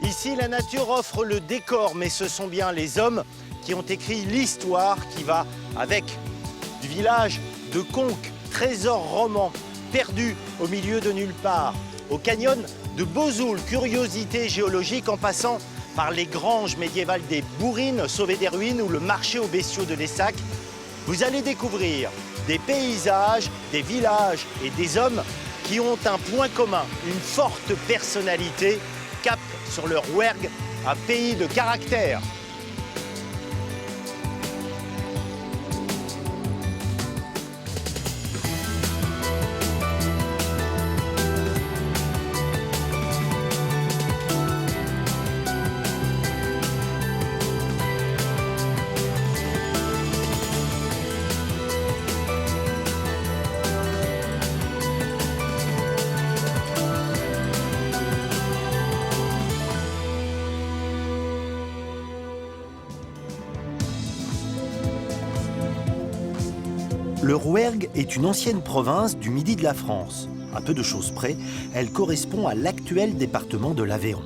Ici, la nature offre le décor, mais ce sont bien les hommes qui ont écrit l'histoire qui va avec. Du village de Conques, trésor roman, perdu au milieu de nulle part, au canyon de Bozoul, curiosité géologique en passant par les granges médiévales des Bourrines, sauvées des ruines, ou le marché aux bestiaux de l'Essac, vous allez découvrir des paysages, des villages et des hommes qui ont un point commun, une forte personnalité, cap sur le Rouergue, un pays de caractère. Le Rouergue est une ancienne province du midi de la France. À peu de choses près, elle correspond à l'actuel département de l'Aveyron.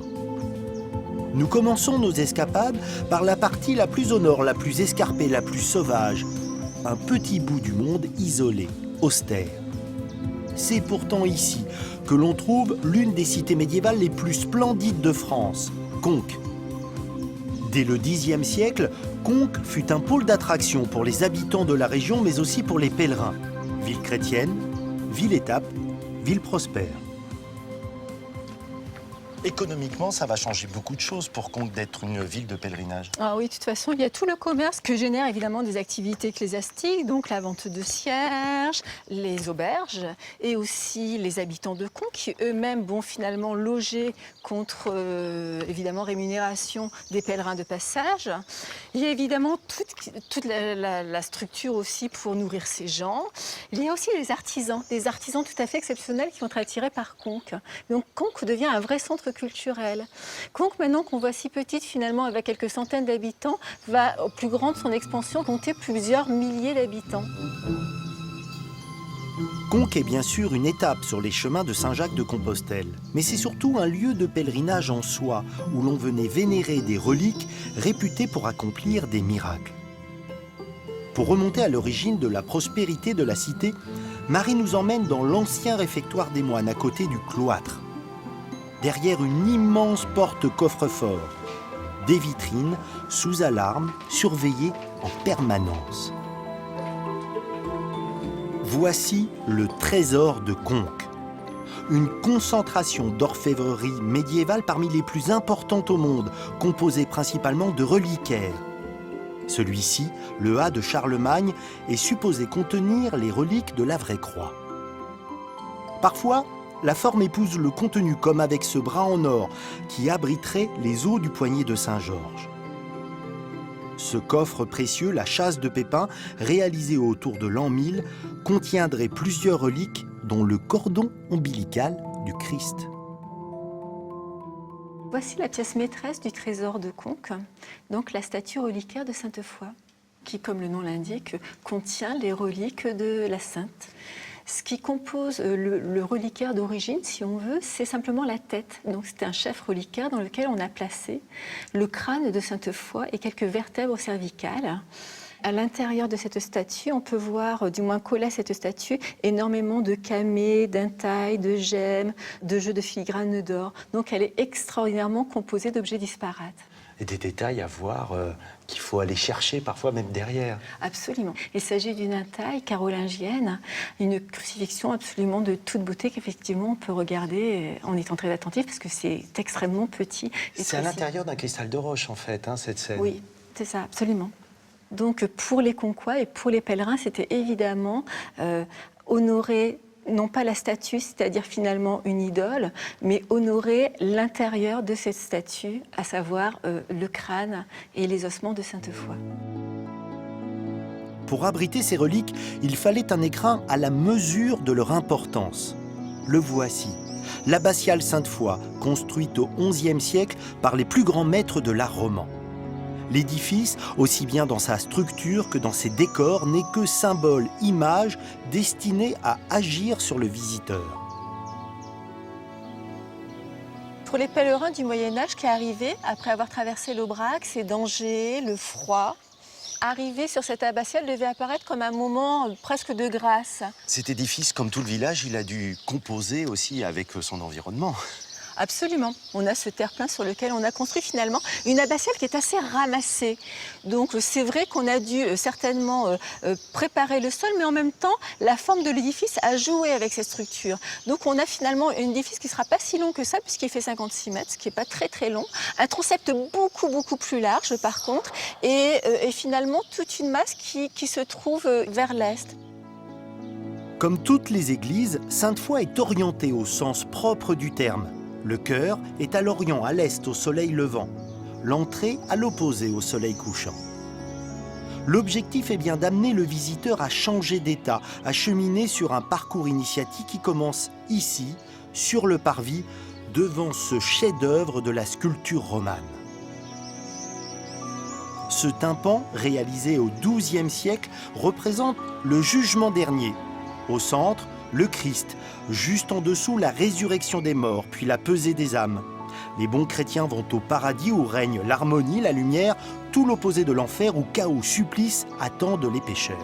Nous commençons nos escapades par la partie la plus au nord, la plus escarpée, la plus sauvage. Un petit bout du monde isolé, austère. C'est pourtant ici que l'on trouve l'une des cités médiévales les plus splendides de France, Conques. Dès le Xe siècle, Conques fut un pôle d'attraction pour les habitants de la région, mais aussi pour les pèlerins. Ville chrétienne, ville-étape, ville prospère. Économiquement, ça va changer beaucoup de choses pour Conques d'être une ville de pèlerinage. Ah oui, de toute façon, il y a tout le commerce que génère évidemment des activités ecclésiastiques, donc la vente de cierges, les auberges et aussi les habitants de Conques qui eux-mêmes vont finalement loger contre évidemment rémunération des pèlerins de passage. Il y a évidemment toute la structure aussi pour nourrir ces gens. Il y a aussi des artisans tout à fait exceptionnels qui vont être attirés par Conques. Donc Conques devient un vrai centre culturel. Conques, maintenant qu'on voit si petite finalement avec quelques centaines d'habitants, va au plus grand de son expansion compter plusieurs milliers d'habitants. Conques est bien sûr une étape sur les chemins de Saint-Jacques de Compostelle, mais c'est surtout un lieu de pèlerinage en soi, où l'on venait vénérer des reliques réputées pour accomplir des miracles. Pour remonter à l'origine de la prospérité de la cité, Marie nous emmène dans l'ancien réfectoire des moines, à côté du cloître. Derrière une immense porte coffre-fort, des vitrines sous alarme, surveillées en permanence. Voici le trésor de Conques, une concentration d'orfèvrerie médiévale parmi les plus importantes au monde, composée principalement de reliquaires. Celui-ci, le A de Charlemagne, est supposé contenir les reliques de la vraie croix. Parfois, la forme épouse le contenu, comme avec ce bras en or qui abriterait les os du poignet de Saint-Georges. Ce coffre précieux, la châsse de Pépin, réalisé autour de l'an 1000, contiendrait plusieurs reliques, dont le cordon ombilical du Christ. Voici la pièce maîtresse du trésor de Conques, donc la statue reliquaire de Sainte-Foy, qui, comme le nom l'indique, contient les reliques de la Sainte. Ce qui compose le reliquaire d'origine, si on veut, c'est simplement la tête. Donc c'est un chef reliquaire dans lequel on a placé le crâne de Sainte-Foy et quelques vertèbres cervicales. À l'intérieur de cette statue, on peut voir, du moins collé à cette statue, énormément de camées, d'intailles, de gemmes, de jeux de filigrane d'or. Donc elle est extraordinairement composée d'objets disparates. Et des détails à voir qu'il faut aller chercher parfois même derrière. Absolument. Il s'agit d'une intaille carolingienne, une crucifixion absolument de toute beauté qu'effectivement on peut regarder en étant très attentif parce que c'est extrêmement petit. C'est à l'intérieur d'un cristal de roche en fait, hein, cette scène. Oui, c'est ça, absolument. Donc pour les Conquois et pour les pèlerins, c'était évidemment honorer non pas la statue, c'est-à-dire finalement une idole, mais honorer l'intérieur de cette statue, à savoir le crâne et les ossements de Sainte-Foy. Pour abriter ces reliques, il fallait un écrin à la mesure de leur importance. Le voici, l'abbatiale Sainte-Foy, construite au XIe siècle par les plus grands maîtres de l'art roman. L'édifice, aussi bien dans sa structure que dans ses décors, n'est que symbole, image, destiné à agir sur le visiteur. Pour les pèlerins du Moyen-Âge qui arrivaient, après avoir traversé l'Aubrac, ces dangers, le froid, arriver sur cette abbatiale devait apparaître comme un moment presque de grâce. Cet édifice, comme tout le village, il a dû composer aussi avec son environnement. Absolument. On a ce terre-plein sur lequel on a construit finalement une abbatiale qui est assez ramassée. Donc c'est vrai qu'on a dû certainement préparer le sol, mais en même temps, la forme de l'édifice a joué avec cette structure. Donc on a finalement un édifice qui ne sera pas si long que ça, puisqu'il fait 56 mètres, ce qui n'est pas très très long. Un transept beaucoup plus large par contre, et finalement toute une masse qui se trouve vers l'est. Comme toutes les églises, Sainte-Foy est orientée au sens propre du terme. Le chœur est à l'orient, à l'est, au soleil levant. L'entrée à l'opposé, au soleil couchant. L'objectif est bien d'amener le visiteur à changer d'état, à cheminer sur un parcours initiatique qui commence ici, sur le parvis, devant ce chef-d'œuvre de la sculpture romane. Ce tympan, réalisé au XIIe siècle, représente le jugement dernier. Au centre, le Christ, juste en dessous la résurrection des morts, puis la pesée des âmes. Les bons chrétiens vont au paradis où règne l'harmonie, la lumière, tout l'opposé de l'enfer où chaos, supplice attendent les pécheurs.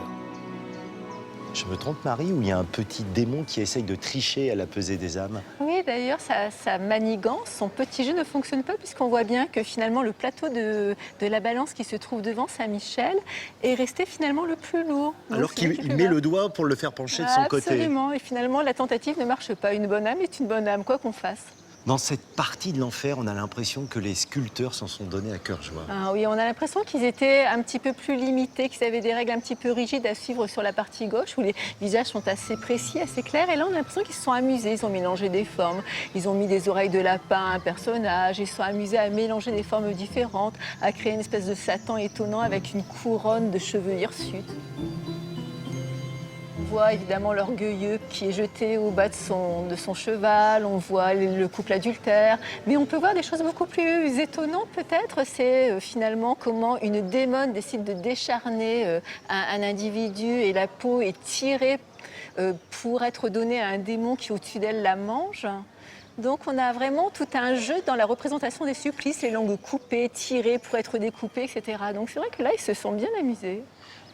Je me trompe, Marie, où il y a un petit démon qui essaye de tricher à la pesée des âmes? Oui, d'ailleurs, sa manigance, son petit jeu ne fonctionne pas puisqu'on voit bien que finalement le plateau de la balance qui se trouve devant Saint-Michel est resté finalement le plus lourd. Alors qu'il met le doigt pour le faire pencher de son côté. Absolument, et finalement la tentative ne marche pas. Une bonne âme est une bonne âme, quoi qu'on fasse. Dans cette partie de l'enfer, on a l'impression que les sculpteurs s'en sont donnés à cœur joie. Ah oui, on a l'impression qu'ils étaient un petit peu plus limités, qu'ils avaient des règles un petit peu rigides à suivre sur la partie gauche, où les visages sont assez précis, assez clairs. Et là, on a l'impression qu'ils se sont amusés. Ils ont mélangé des formes. Ils ont mis des oreilles de lapin à un personnage. Ils se sont amusés à mélanger des formes différentes, à créer une espèce de Satan étonnant avec une couronne de cheveux hirsutes. On voit évidemment l'orgueilleux qui est jeté au bas de son cheval, on voit le couple adultère, mais on peut voir des choses beaucoup plus étonnantes peut-être. C'est finalement comment une démone décide de décharner un individu et la peau est tirée pour être donnée à un démon qui au-dessus d'elle la mange. Donc on a vraiment tout un jeu dans la représentation des supplices, les langues coupées, tirées pour être découpées, etc. Donc c'est vrai que là, ils se sont bien amusés.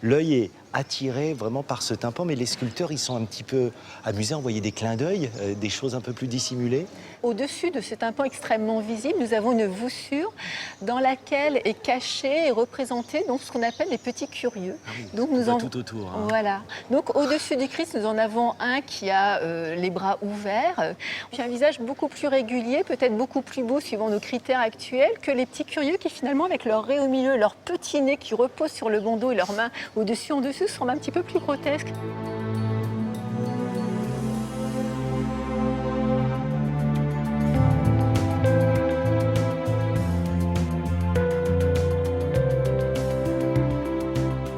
L'œil est attiré vraiment par ce tympan, mais les sculpteurs, ils sont un petit peu amusés à envoyer des clins d'œil, des choses un peu plus dissimulées. Au-dessus de ce tympan extrêmement visible, nous avons une voussure dans laquelle est caché et représenté donc, ce qu'on appelle les petits curieux. Ah oui, donc, nous en... tout autour. Hein. Voilà. Donc au-dessus du Christ, nous en avons un qui a les bras ouverts, puis un visage beaucoup plus régulier, peut-être beaucoup plus beau suivant nos critères actuels, que les petits curieux qui finalement, avec leur raie au milieu, leur petit nez qui repose sur le bandeau et leurs mains au-dessus, en dessous, semblent un petit peu plus grotesques.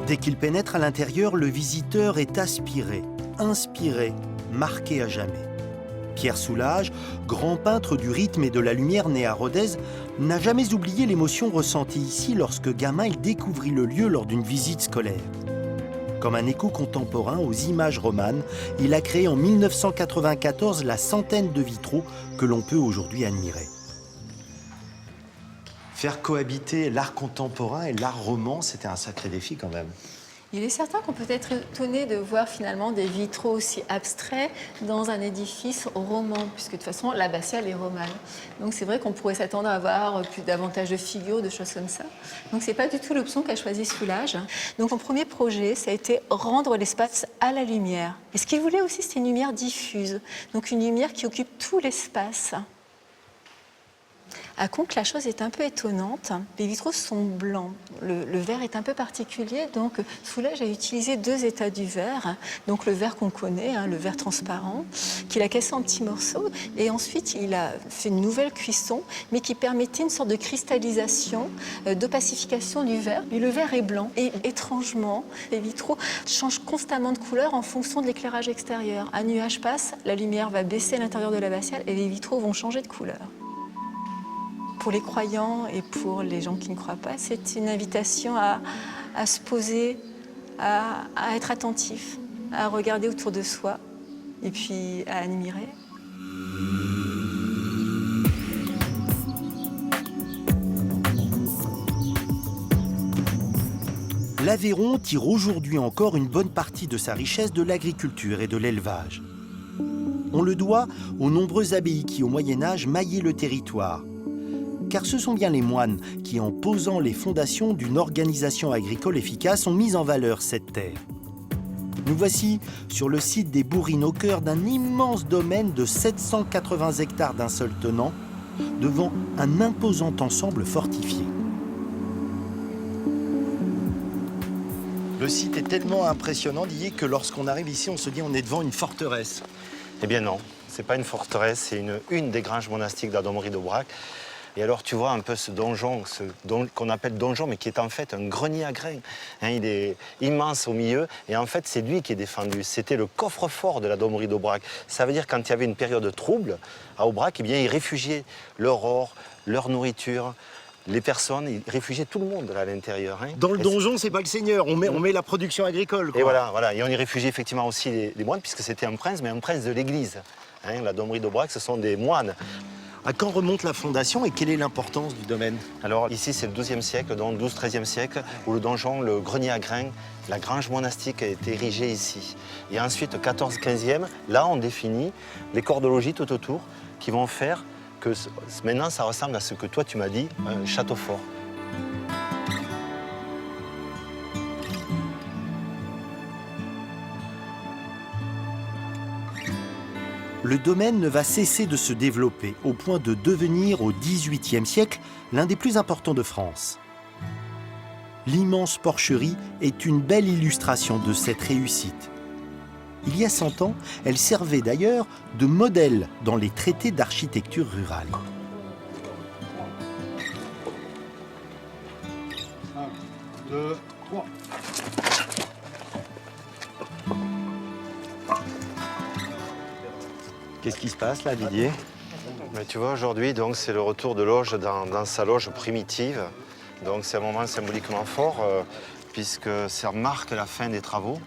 Dès qu'il pénètre à l'intérieur, le visiteur est aspiré, inspiré, marqué à jamais. Pierre Soulages, grand peintre du rythme et de la lumière né à Rodez, n'a jamais oublié l'émotion ressentie ici lorsque gamin il découvrit le lieu lors d'une visite scolaire. Comme un écho contemporain aux images romanes, il a créé en 1994 la centaine de vitraux que l'on peut aujourd'hui admirer. Faire cohabiter l'art contemporain et l'art roman, c'était un sacré défi quand même. Il est certain qu'on peut être étonné de voir finalement des vitraux aussi abstraits dans un édifice roman, puisque de toute façon l'abbatiale est romane. Donc c'est vrai qu'on pourrait s'attendre à avoir davantage de figures, de choses comme ça. Donc c'est pas du tout l'option qu'a choisi Soulages. Donc son premier projet, ça a été rendre l'espace à la lumière. Et ce qu'il voulait aussi, c'était une lumière diffuse, donc une lumière qui occupe tout l'espace. À Conques, la chose est un peu étonnante. Les vitraux sont blancs. Le verre est un peu particulier, donc Soulages a utilisé deux états du verre. Donc le verre qu'on connaît, le verre transparent, qu'il a cassé en petits morceaux. Et ensuite, il a fait une nouvelle cuisson, mais qui permettait une sorte de cristallisation, d'opacification du verre. Et le verre est blanc. Et étrangement, les vitraux changent constamment de couleur en fonction de l'éclairage extérieur. Un nuage passe, la lumière va baisser à l'intérieur de l'abbatiale et les vitraux vont changer de couleur. Pour les croyants et pour les gens qui ne croient pas, c'est une invitation à se poser, à être attentif, à regarder autour de soi et puis à admirer. L'Aveyron tire aujourd'hui encore une bonne partie de sa richesse de l'agriculture et de l'élevage. On le doit aux nombreuses abbayes qui, au Moyen-Âge, maillaient le territoire. Car ce sont bien les moines qui, en posant les fondations d'une organisation agricole efficace, ont mis en valeur cette terre. Nous voici sur le site des Bourrines, au cœur d'un immense domaine de 780 hectares d'un seul tenant, devant un imposant ensemble fortifié. Le site est tellement impressionnant, Didier, que lorsqu'on arrive ici, on se dit on est devant une forteresse. Eh bien non, c'est pas une forteresse, c'est une des granges monastiques de la Domerie d'Aubrac. Et alors tu vois un peu ce donjon, qu'on appelle donjon, mais qui est en fait un grenier à grains. Hein, il est immense au milieu, et en fait c'est lui qui est défendu. C'était le coffre-fort de la Domerie d'Aubrac. Ça veut dire quand il y avait une période trouble à Aubrac, eh bien ils réfugiaient leur or, leur nourriture. Les personnes, ils réfugiaient tout le monde là, à l'intérieur. Hein. Dans le donjon, c'est pas le seigneur, on met la production agricole. Quoi. Et voilà. Et on y réfugiait effectivement aussi les moines, puisque c'était un prince, mais un prince de l'église. Hein, la Domerie d'Aubrac, ce sont des moines. À quand remonte la fondation et quelle est l'importance du domaine? Alors ici, c'est le XIIe siècle, donc 12-13e siècle, où le donjon, le grenier à grains, la grange monastique a été érigée ici. Et ensuite, 14-15e, là, on définit les corps de logis tout autour qui vont faire que maintenant, ça ressemble à ce que toi, tu m'as dit, un château fort. Le domaine ne va cesser de se développer au point de devenir, au XVIIIe siècle, l'un des plus importants de France. L'immense porcherie est une belle illustration de cette réussite. Il y a 100 ans, elle servait d'ailleurs de modèle dans les traités d'architecture rurale. Un, deux, trois. Qu'est-ce qui se passe là, Didier? Mais tu vois, aujourd'hui, donc, c'est le retour de Loge dans sa loge primitive. Donc c'est un moment symboliquement fort, puisque ça marque la fin des travaux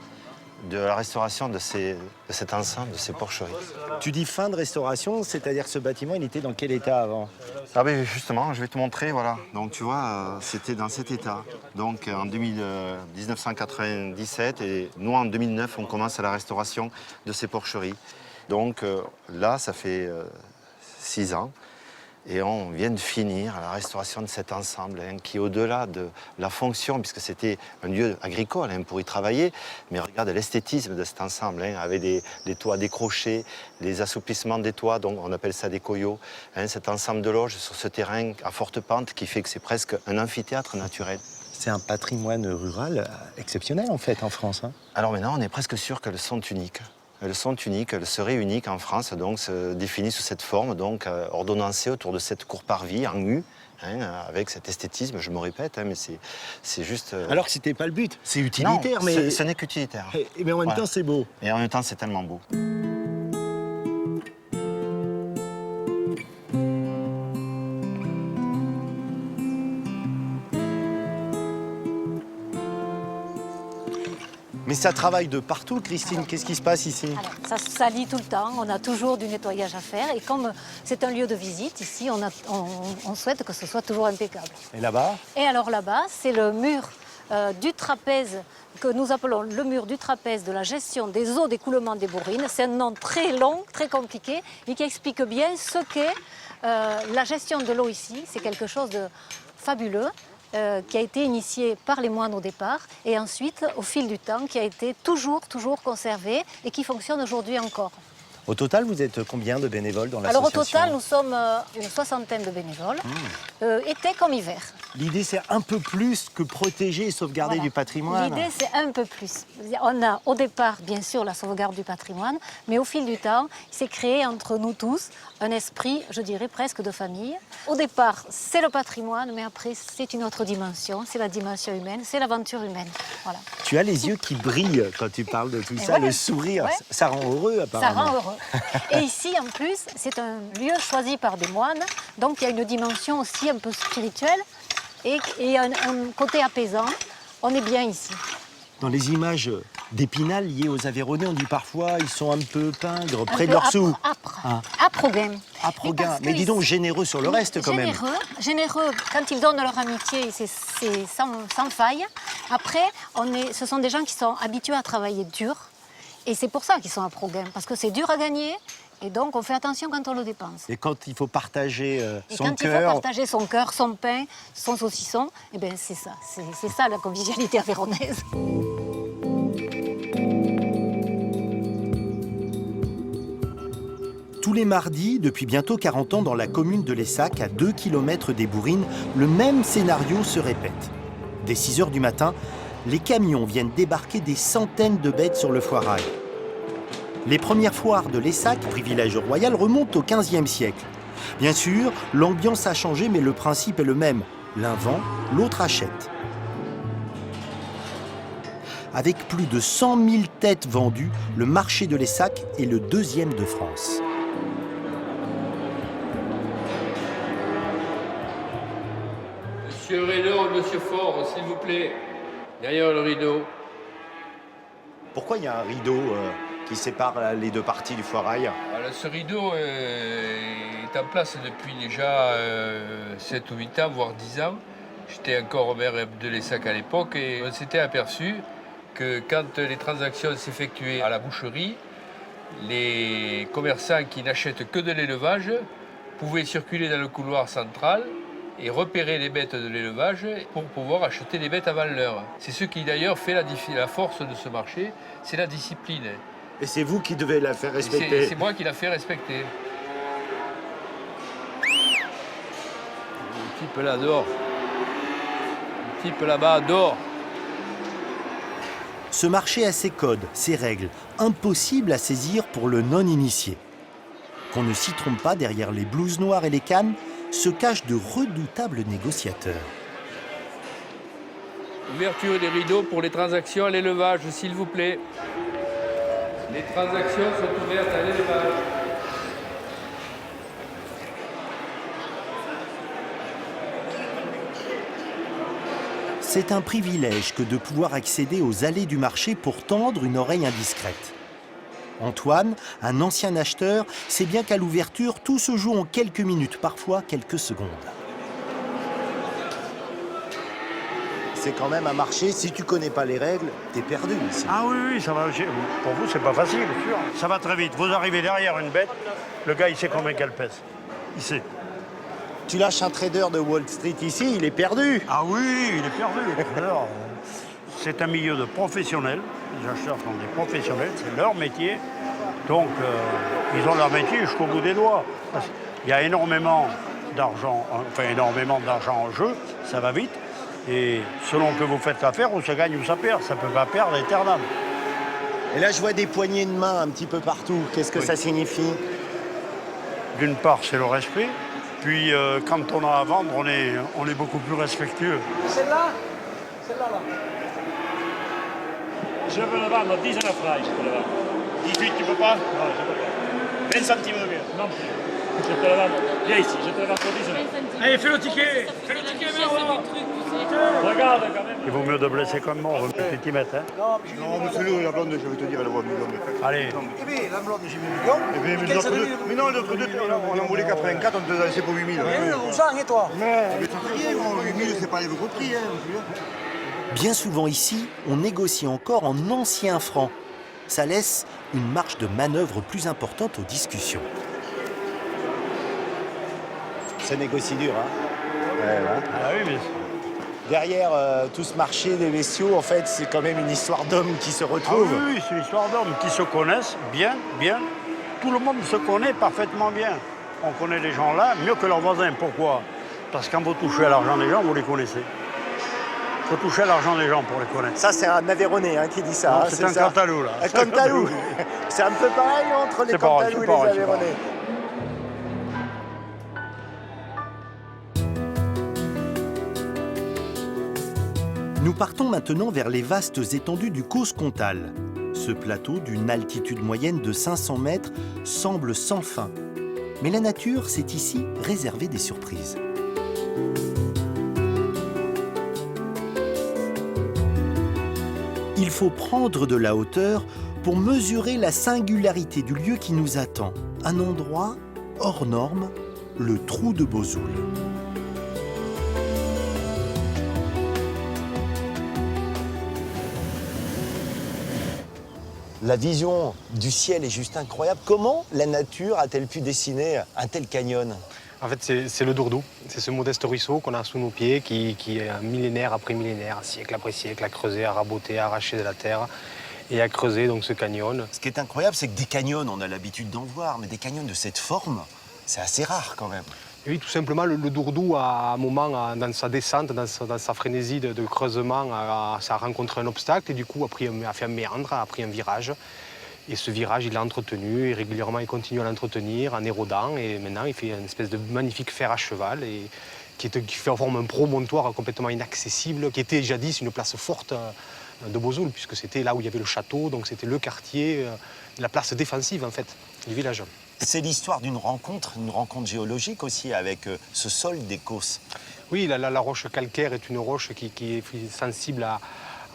de la restauration de cet ensemble, de ces porcheries. Tu dis fin de restauration, c'est-à-dire que ce bâtiment, il était dans quel état avant? Ah ben justement, je vais te montrer, voilà. Donc tu vois, c'était dans cet état. Donc en 1997 et nous en 2009, on commence à la restauration de ces porcheries. Donc là, ça fait 6 ans. Et on vient de finir la restauration de cet ensemble hein, qui, au-delà de la fonction, puisque c'était un lieu agricole hein, pour y travailler, mais regarde l'esthétisme de cet ensemble, hein, avec des toits décrochés, les assouplissements des toits, donc on appelle ça des coyots, hein, cet ensemble de loges sur ce terrain à forte pente qui fait que c'est presque un amphithéâtre naturel. C'est un patrimoine rural exceptionnel en fait en France. Hein. Alors maintenant, on est presque sûr qu'elles sont uniques. Elles sont uniques, elles seraient uniques en France, donc définies sous cette forme, donc ordonnancées autour de cette cour-parvis en U, hein, avec cet esthétisme, je me répète, hein, mais c'est juste... Alors que c'était pas le but, c'est utilitaire, non, mais... ce n'est qu'utilitaire. Mais en même temps, c'est beau. Et en même temps, c'est tellement beau. Mais ça travaille de partout, Christine. Qu'est-ce qui se passe ici? Alors, ça se salit tout le temps, on a toujours du nettoyage à faire. Et comme c'est un lieu de visite, ici, on souhaite que ce soit toujours impeccable. Et là-bas? Et alors là-bas, c'est le mur du trapèze, que nous appelons le mur du trapèze de la gestion des eaux d'écoulement des Bourrines. C'est un nom très long, très compliqué, mais qui explique bien ce qu'est la gestion de l'eau ici. C'est quelque chose de fabuleux. Qui a été initié par les moines au départ et ensuite, au fil du temps, qui a été toujours conservé et qui fonctionne aujourd'hui encore. Au total, vous êtes combien de bénévoles dans l'association? Alors au total, nous sommes une 60aine de bénévoles, été comme hiver. L'idée, c'est un peu plus que protéger et sauvegarder du patrimoine. L'idée, c'est un peu plus. On a au départ, bien sûr, la sauvegarde du patrimoine, mais au fil du temps, il s'est créé entre nous tous un esprit, je dirais, presque de famille. Au départ, c'est le patrimoine, mais après, c'est une autre dimension, c'est la dimension humaine, c'est l'aventure humaine. Voilà. Tu as les yeux qui brillent quand tu parles de tout ça, ouais, le sourire, ouais. Ça rend heureux apparemment. Ça rend heureux. Et ici, en plus, c'est un lieu choisi par des moines, donc il y a une dimension aussi un peu spirituelle et un côté apaisant. On est bien ici. Dans les images d'Épinal liés aux Aveyronnais. On dit parfois ils sont un peu pingres, près de leur sous. Âpres. Âpres-gains. Mais dis donc, généreux sur le reste quand même. Généreux. Quand ils donnent leur amitié, c'est sans faille. Après, ce sont des gens qui sont habitués à travailler dur. Et c'est pour ça qu'ils sont âpres-gains. Parce que c'est dur à gagner. Et donc, on fait attention quand on le dépense. Et quand il faut partager son quand il faut cœur... partager son cœur, son pain, son saucisson, eh bien, c'est ça. C'est ça, la convivialité avéronnaise. Tous les mardis, depuis bientôt 40 ans, dans la commune de Lessac, à 2 km des Bourrines, le même scénario se répète. Dès 6 h du matin, les camions viennent débarquer des centaines de bêtes sur le foirail. Les premières foires de Lessac, privilège royal, remontent au XVe siècle. Bien sûr, l'ambiance a changé, mais le principe est le même. L'un vend, l'autre achète. Avec plus de 100 000 têtes vendues, le marché de Lessac est le 2e de France. Monsieur Reynaud, Monsieur Faure, s'il vous plaît, derrière le rideau. Pourquoi il y a un rideau qui sépare les deux parties du foirail? Alors, ce rideau est en place depuis déjà 7 ou 8 ans, voire 10 ans. J'étais encore maire de Lessac à l'époque et on s'était aperçu que quand les transactions s'effectuaient à la boucherie, les commerçants qui n'achètent que de l'élevage pouvaient circuler dans le couloir central et repérer les bêtes de l'élevage pour pouvoir acheter les bêtes avant l'heure. C'est ce qui d'ailleurs fait la force de ce marché, c'est la discipline. Et c'est vous qui devez la faire respecter. C'est moi qui la fais respecter. Le type là dehors. Le type là-bas dehors. Ce marché a ses codes, ses règles, impossible à saisir pour le non-initié. Qu'on ne s'y trompe pas, derrière les blouses noires et les cannes, se cachent de redoutables négociateurs. Ouverture des rideaux pour les transactions à l'élevage, s'il vous plaît. Les transactions sont ouvertes à l'élevage. C'est un privilège que de pouvoir accéder aux allées du marché pour tendre une oreille indiscrète. Antoine, un ancien acheteur, sait bien qu'à l'ouverture, tout se joue en quelques minutes, parfois quelques secondes. C'est quand même un marché, si tu connais pas les règles, t'es perdu ici. Ah oui, ça va. Pour vous, c'est pas facile, sûr. Ça va très vite. Vous arrivez derrière une bête, le gars, il sait combien qu'elle pèse. Il sait. Tu lâches un trader de Wall Street ici, il est perdu. Ah oui, il est perdu. Alors, c'est un milieu de professionnels. Les acheteurs sont des professionnels, c'est leur métier. Donc, ils ont leur métier jusqu'au bout des doigts. Il y a énormément d'argent en jeu, ça va vite. Et selon que vous faites l'affaire, où ça gagne ou ça perd. Ça ne peut pas perdre éternellement. Et là, je vois des poignées de main un petit peu partout. Qu'est-ce que ça signifie? D'une part, c'est le respect. Puis, quand on a à vendre, on est beaucoup plus respectueux. Celle-là, là. Je veux le vendre 10 à la fraise, je peux le vendre. 18, tu peux pas? Non, je peux pas. 20 centimes de mieux? Non plus. Je te le vends. Viens ici, je te le vends pour 10 euros. Allez, fais le ticket! Fais le ticket, mais regarde quand même. Il vaut mieux de blesser qu'un mort, un petit mètre. Hein. Non, mais celui-là, la blonde, je vais te dire, elle vaut 1 million. Allez. Eh bien, la blonde, j'ai 1 million. Eh bien, mais non, l'autre deux, on en voulait 84, on te l'a laissé pour 8 000. Mais on s'en et toi? Mais tu fais rien, 8 000, c'est pas les vrais prix, hein. Bien souvent ici, on négocie encore en anciens francs. Ça laisse une marge de manœuvre plus importante aux discussions. Ça négocie dur, hein. Ouais. Ah oui, mais... Derrière tout ce marché des bestiaux, en fait, c'est quand même une histoire d'hommes qui se retrouvent. Ah oui, c'est une histoire d'hommes qui se connaissent bien. Tout le monde se connaît parfaitement bien. On connaît les gens là mieux que leurs voisins. Pourquoi? Parce que quand vous touchez à l'argent des gens, vous les connaissez. Il faut toucher à l'argent des gens pour les connaître. Ça, c'est un Aveyronnais qui dit ça. Non, hein, c'est un ça. Cantalou, là. Un Cantalou. C'est un peu pareil entre les Cantalous et les Aveyronnais. Nous partons maintenant vers les vastes étendues du Causse-Comtal. Ce plateau, d'une altitude moyenne de 500 mètres, semble sans fin. Mais la nature s'est ici réservé des surprises. Il faut prendre de la hauteur pour mesurer la singularité du lieu qui nous attend. Un endroit hors norme, le trou de Bozoul. La vision du ciel est juste incroyable. Comment la nature a-t-elle pu dessiner un tel canyon? En fait, c'est le Dourdou. C'est ce modeste ruisseau qu'on a sous nos pieds qui millénaire après millénaire, siècle après siècle, a creusé, a raboté, a arraché de la terre et a creusé donc ce canyon. Ce qui est incroyable, c'est que des canyons, on a l'habitude d'en voir, mais des canyons de cette forme, c'est assez rare quand même. Et oui, tout simplement, le Dourdou, à un moment, dans sa descente, dans sa frénésie de creusement, ça a rencontré un obstacle et du coup a fait un méandre, a pris un virage. Et ce virage, il l'a entretenu et régulièrement, il continue à l'entretenir en érodant. Et maintenant, il fait une espèce de magnifique fer à cheval et qui fait en forme un promontoire complètement inaccessible, qui était jadis une place forte de Bozoul, puisque c'était là où il y avait le château, donc c'était le quartier, la place défensive en fait, du village. C'est l'histoire d'une rencontre géologique aussi avec ce sol des Causses. Oui, la roche calcaire est une roche qui est sensible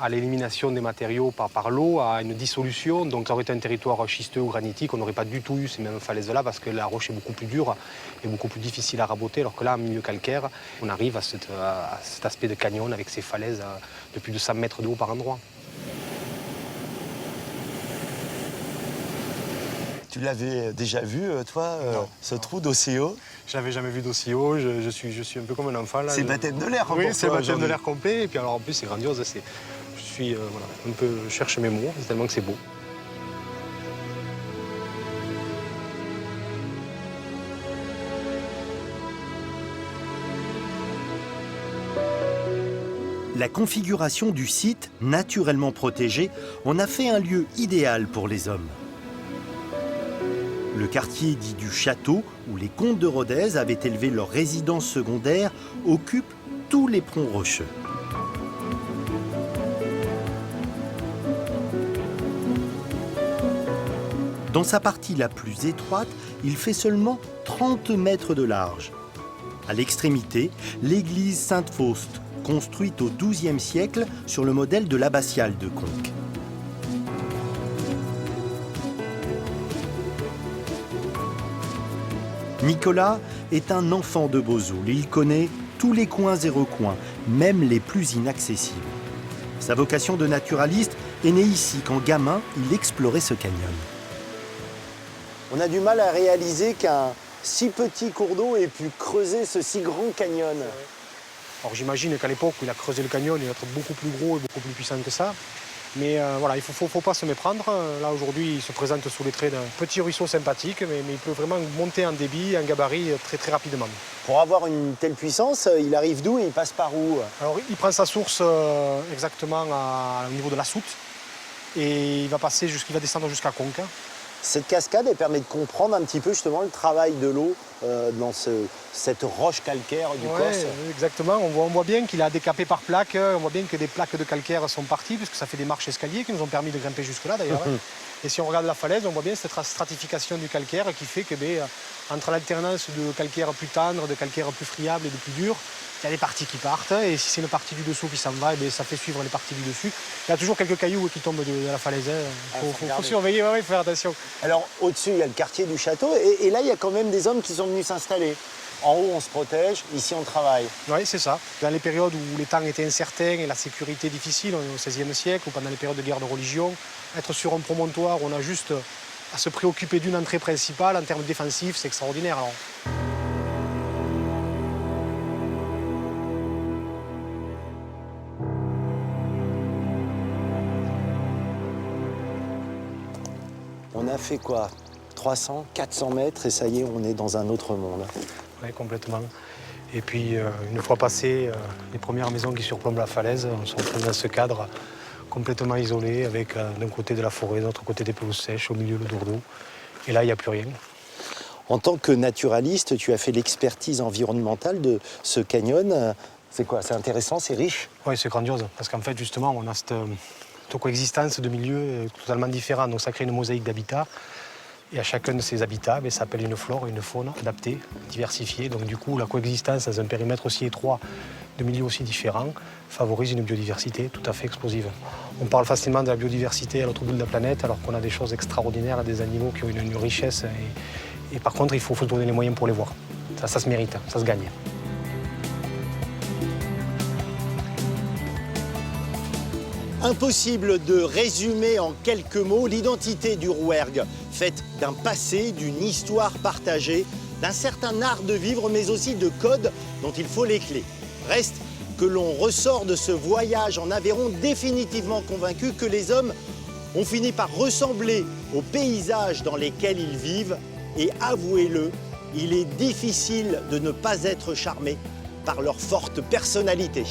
à l'élimination des matériaux par l'eau, à une dissolution. Donc ça aurait été un territoire schisteux ou granitique, on n'aurait pas du tout eu ces mêmes falaises-là parce que la roche est beaucoup plus dure et beaucoup plus difficile à raboter, alors que là, en milieu calcaire, on arrive à cet aspect de canyon avec ces falaises de plus de 100 mètres de haut par endroit. Tu l'avais déjà vu, toi, ce trou d'aussi haut? Je l'avais jamais vu d'aussi haut, je suis un peu comme un enfant. C'est baptême de l'air. Oui, c'est baptême de l'air complet, et puis alors en plus c'est grandiose, je suis je cherche mes mots, c'est tellement que c'est beau. La configuration du site, naturellement protégé, en a fait un lieu idéal pour les hommes. Le quartier dit du Château, où les comtes de Rodez avaient élevé leur résidence secondaire, occupe tous les ponts rocheux. Dans sa partie la plus étroite, il fait seulement 30 mètres de large. À l'extrémité, l'église Sainte-Fauste, construite au XIIe siècle sur le modèle de l'abbatiale de Conques. Nicolas est un enfant de Bozoul. Il connaît tous les coins et recoins, même les plus inaccessibles. Sa vocation de naturaliste est née ici, quand gamin, il explorait ce canyon. On a du mal à réaliser qu'un si petit cours d'eau ait pu creuser ce si grand canyon. Alors j'imagine qu'à l'époque où il a creusé le canyon, il va être beaucoup plus gros et beaucoup plus puissant que ça. Mais voilà, il ne faut pas se méprendre. Là, aujourd'hui, il se présente sous les traits d'un petit ruisseau sympathique, mais il peut vraiment monter en débit, en gabarit très, très rapidement. Pour avoir une telle puissance, il arrive d'où et il passe par où? Alors, il prend sa source exactement au niveau de la Soute et il va descendre jusqu'à Conques. Cette cascade, elle permet de comprendre un petit peu justement le travail de l'eau dans cette roche calcaire du Corse. Exactement, on voit bien qu'il a décapé par plaques, on voit bien que des plaques de calcaire sont parties, puisque ça fait des marches escaliers qui nous ont permis de grimper jusque-là d'ailleurs. Et si on regarde la falaise, on voit bien cette stratification du calcaire qui fait que entre l'alternance de calcaire plus tendre, de calcaire plus friable et de plus dur, il y a des parties qui partent, et si c'est une partie du dessous qui s'en va, ça fait suivre les parties du dessus. Il y a toujours quelques cailloux qui tombent de la falaise. Il faut surveiller, il faut faire attention. Alors au-dessus, il y a le quartier du château, et là, il y a quand même des hommes qui sont venus s'installer. En haut, on se protège, ici, on travaille. Oui, c'est ça. Dans les périodes où les temps étaient incertains et la sécurité difficile, au XVIe siècle, ou pendant les périodes de guerre de religion, être sur un promontoire où on a juste à se préoccuper d'une entrée principale, en termes défensifs, c'est extraordinaire. Alors. On a fait quoi? 300, 400 mètres et ça y est, on est dans un autre monde. Oui, complètement. Et puis, une fois passées les premières maisons qui surplombent la falaise, on se retrouve dans ce cadre complètement isolé, avec d'un côté de la forêt, de l'autre côté des pelouses sèches, au milieu le Dourdou. Et là, il n'y a plus rien. En tant que naturaliste, tu as fait l'expertise environnementale de ce canyon. C'est quoi? C'est intéressant, c'est riche? Oui, c'est grandiose. Parce qu'en fait, justement, on a cette coexistence de milieux totalement différents. Donc ça crée une mosaïque d'habitats. Et à chacun de ces habitats, ça s'appelle une flore et une faune adaptée, diversifiée. Donc du coup, la coexistence dans un périmètre aussi étroit de milieux aussi différents, favorise une biodiversité tout à fait explosive. On parle facilement de la biodiversité à l'autre bout de la planète, alors qu'on a des choses extraordinaires, des animaux qui ont une richesse. Et par contre, il faut se donner les moyens pour les voir. Ça se mérite, ça se gagne. Impossible de résumer en quelques mots l'identité du Rouergue, faite d'un passé, d'une histoire partagée, d'un certain art de vivre, mais aussi de codes dont il faut les clés. Reste que l'on ressort de ce voyage en Aveyron définitivement convaincu que les hommes ont fini par ressembler aux paysages dans lesquels ils vivent. Et avouez-le, il est difficile de ne pas être charmé par leur forte personnalité.